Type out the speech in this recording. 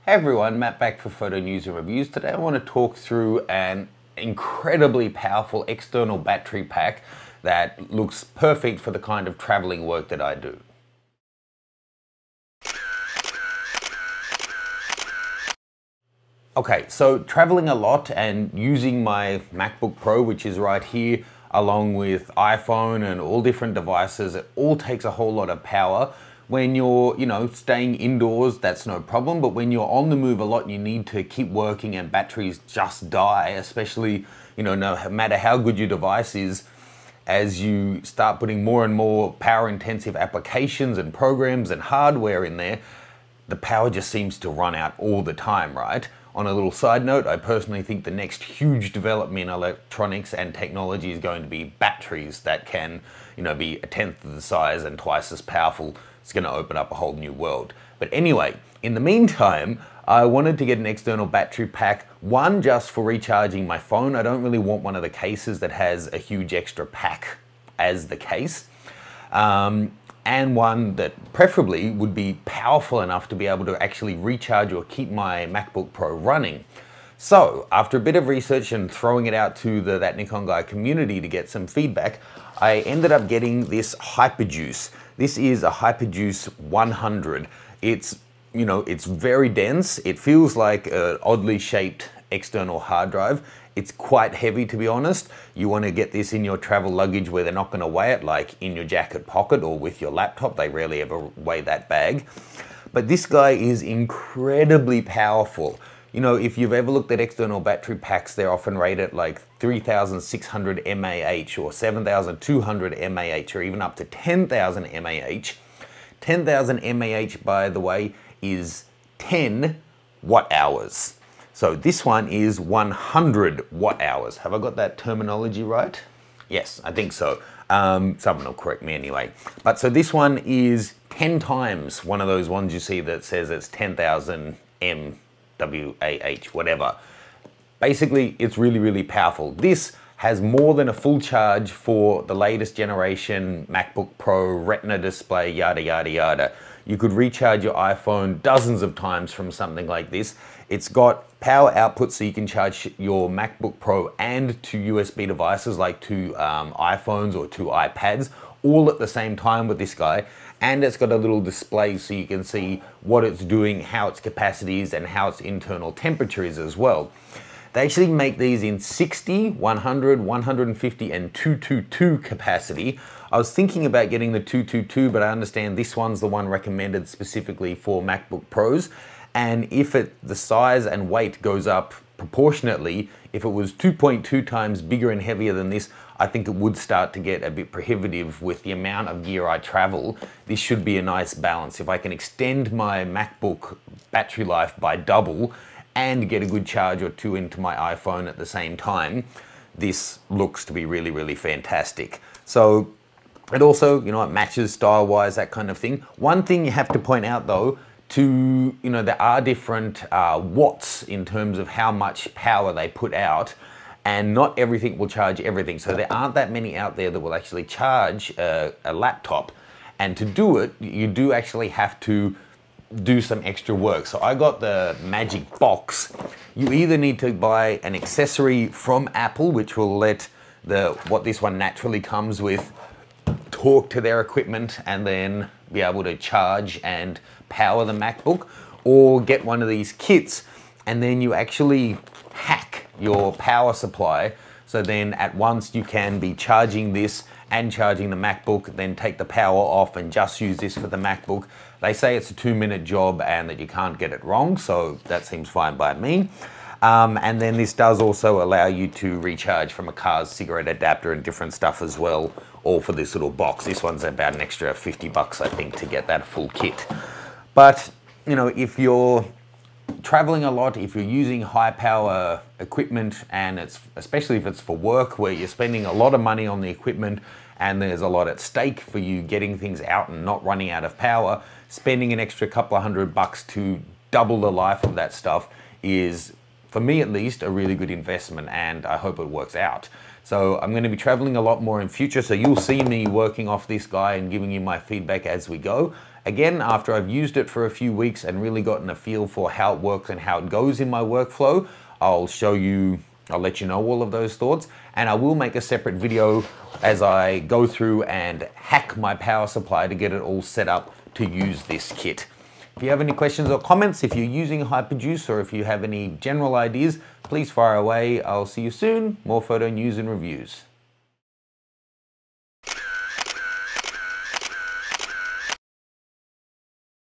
Hey everyone, Matt back for Photo News and Reviews. Today I want to talk through an incredibly powerful external battery pack that looks perfect for the kind of traveling work that I do. Okay, so traveling a lot and using my MacBook Pro, which is right here, along with iPhone and all different devices, it all takes a whole lot of power. When you're, staying indoors, that's no problem. But when you're on the move a lot, you need to keep working and batteries just die, especially, no matter how good your device is, as you start putting more and more power intensive applications and programs and hardware in there, the power just seems to run out all the time, right? On a little side note, I personally think the next huge development in electronics and technology is going to be batteries that can, be a tenth of the size and twice as powerful. It's going to open up a whole new world. But anyway, in the meantime, I wanted to get an external battery pack, one just for recharging my phone. I don't really want one of the cases that has a huge extra pack as the case. And one that preferably would be powerful enough to be able to actually recharge or keep my MacBook Pro running. So after a bit of research and throwing it out to that Nikon Guy community to get some feedback, I ended up getting this Hyperjuice. This is a Hyperjuice 100. It's, it's very dense. It feels like an oddly shaped external hard drive. It's quite heavy, to be honest. You want to get this in your travel luggage where they're not going to weigh it, like in your jacket pocket or with your laptop. They rarely ever weigh that bag. But this guy is incredibly powerful. If you've ever looked at external battery packs, they're often rated like 3,600 mAh or 7,200 mAh or even up to 10,000 mAh. 10,000 mAh, by the way, is 10 watt hours. So this one is 100 watt hours. Have I got that terminology right? Yes, I think so. Someone will correct me anyway. But so this one is 10 times one of those ones you see that says it's 10,000 mWAH, whatever. Basically, it's really, really powerful. This has more than a full charge for the latest generation MacBook Pro Retina display, yada, yada, yada. You could recharge your iPhone dozens of times from something like this. It's got power output so you can charge your MacBook Pro and two USB devices like two iPhones or two iPads all at the same time with this guy. And it's got a little display so you can see what it's doing, how its capacity is, and how its internal temperature is as well. They actually make these in 60, 100, 150, and 222 capacity. I was thinking about getting the 222, but I understand this one's the one recommended specifically for MacBook Pros. And if the size and weight goes up proportionately, if it was 2.2 times bigger and heavier than this, I think it would start to get a bit prohibitive with the amount of gear I travel. This should be a nice balance. If I can extend my MacBook battery life by double and get a good charge or two into my iPhone at the same time, this looks to be really, really fantastic. So it also, it matches style-wise, that kind of thing. One thing you have to point out though, there are different watts in terms of how much power they put out, and not everything will charge everything. So there aren't that many out there that will actually charge a laptop. And to do it, you do actually have to do some extra work. So I got the Magic Box. You either need to buy an accessory from Apple, which will let what this one naturally comes with talk to their equipment and then be able to charge and power the MacBook, or get one of these kits and then you actually hack your power supply. So then at once you can be charging this and charging the MacBook, then take the power off and just use this for the MacBook. They say it's a 2-minute job and that you can't get it wrong, so that seems fine by me. And then this does also allow you to recharge from a car's cigarette adapter and different stuff as well, all for this little box. This one's about an extra 50 bucks, I think, to get that full kit. But, if you're traveling a lot, if you're using high power equipment, and especially if it's for work where you're spending a lot of money on the equipment and there's a lot at stake for you getting things out and not running out of power, spending an extra couple of $100 to double the life of that stuff is, for me at least, a really good investment, and I hope it works out. So I'm going to be traveling a lot more in future, so you'll see me working off this guy and giving you my feedback as we go. Again, after I've used it for a few weeks and really gotten a feel for how it works and how it goes in my workflow, I'll let you know all of those thoughts, and I will make a separate video as I go through and hack my power supply to get it all set up to use this kit. If you have any questions or comments, if you're using Hyperjuice or if you have any general ideas, please fire away. I'll see you soon. More photo news and reviews.